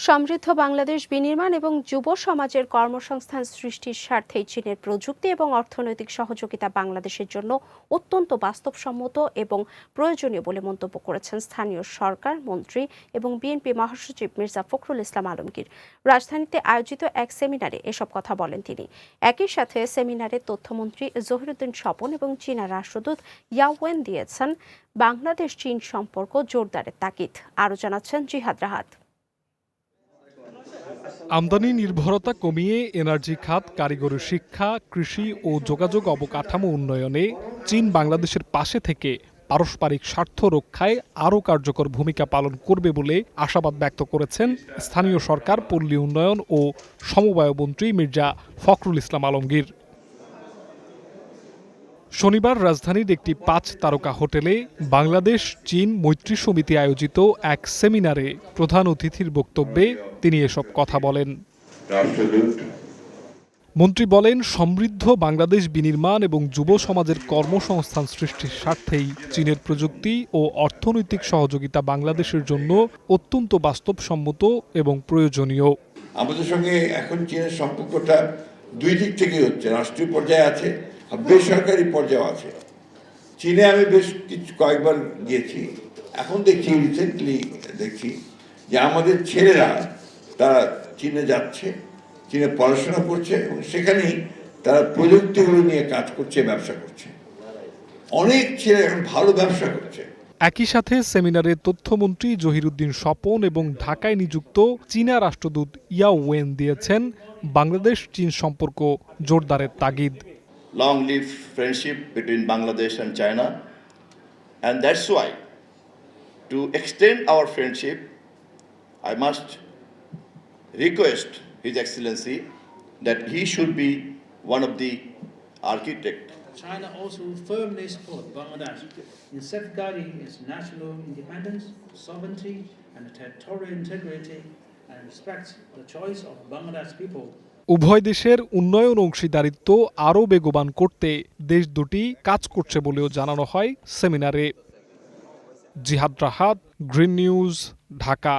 সমৃদ্ধ বাংলাদেশ বিনির্মাণ এবং যুব সমাজের কর্মসংস্থান সৃষ্টির স্বার্থে চীনের প্রযুক্তি এবং অর্থনৈতিক সহযোগিতা বাংলাদেশের জন্য অত্যন্ত বাস্তবসম্মত এবং প্রয়োজনীয় বলে মন্তব্য করেছেন স্থানীয় সরকার মন্ত্রী এবং বিএনপি মহাসচিব মির্জা ফখরুল ইসলাম আলমগীর। রাজধানীতে আয়োজিত এক সেমিনারে এসব কথা বলেন তিনি। একই সাথে সেমিনারে তথ্যমন্ত্রী জহিরুদ্দিন স্বপন এবং চীনা রাষ্ট্রদূত ইয়াওয়েন দিয়েছেন বাংলাদেশ চীন সম্পর্ক জোরদারের তাগিদ। আরও জানাচ্ছেন জিহাদ রাহাত। আমদানি নির্ভরতা কমিয়ে এনার্জি খাত, কারিগরি শিক্ষা, কৃষি ও যোগাযোগ অবকাঠামো উন্নয়নে চীন বাংলাদেশের পাশে থেকে পারস্পরিক স্বার্থ রক্ষায় আরও কার্যকর ভূমিকা পালন করবে বলে আশাবাদ ব্যক্ত করেছেন স্থানীয় সরকার, পল্লী উন্নয়ন ও সমবায় মন্ত্রী মির্জা ফখরুল ইসলাম আলমগীর। শনিবার রাজধানীর একটি 5 তারকা হোটেলে বাংলাদেশ চীন মৈত্রী সমিতি আয়োজিত এক সেমিনারে প্রধান অতিথির বক্তব্যে তিনি এসব কথা বলেন। মন্ত্রী বলেন, সমৃদ্ধ বাংলাদেশ বিনির্মাণ এবং যুব সমাজের কর্মসংস্থান সৃষ্টির স্বার্থেই চীনের প্রযুক্তি ও অর্থনৈতিক সহযোগিতা বাংলাদেশের জন্য অত্যন্ত বাস্তবসম্মত এবং প্রয়োজনীয়। আমাদের সঙ্গে এখন চীনের সম্পর্কটা দুই দিক থেকে হচ্ছে, রাষ্ট্রীয় পর্যায়ে আছে, বেসরকারি পর্যায়ে আছে। চীনে আমি বেশ কয়েকবার গিয়েছি, এখন দেখছি রিসেন্টলি দেখছি যে আমাদের ছেলেরা তারা চীনে যাচ্ছে, চীনে পড়াশোনা করছে এবং সেখানেই তারা প্রযুক্তিগুলো নিয়ে কাজ করছে, ব্যবসা করছে। অনেক ছেলে এখন ভালো ব্যবসা করছে। একই সাথে সেমিনারে তথ্যমন্ত্রী জহিরুদ্দিন স্বপন এবং ঢাকায় নিযুক্ত চীনা রাষ্ট্রদূত ইয়াওয়েন দিয়েছেন বাংলাদেশ চীন সম্পর্ক জোরদারের তাগিদ। Long live friendship between Bangladesh and China, and that's why to extend our friendship I must request His Excellency that he should be one of the architects. China also firmly supports Bangladesh in safeguarding its national independence, sovereignty and territorial integrity, and respects the choice of Bangladesh people. উভয় দেশের উন্নয়ন অংশীদারিত্ব আরও বেগবান করতে দেশ দুটি কাজ করছে বলেও জানানো হয় সেমিনারে। জিহাদ রাহাত, গ্রিন নিউজ, ঢাকা।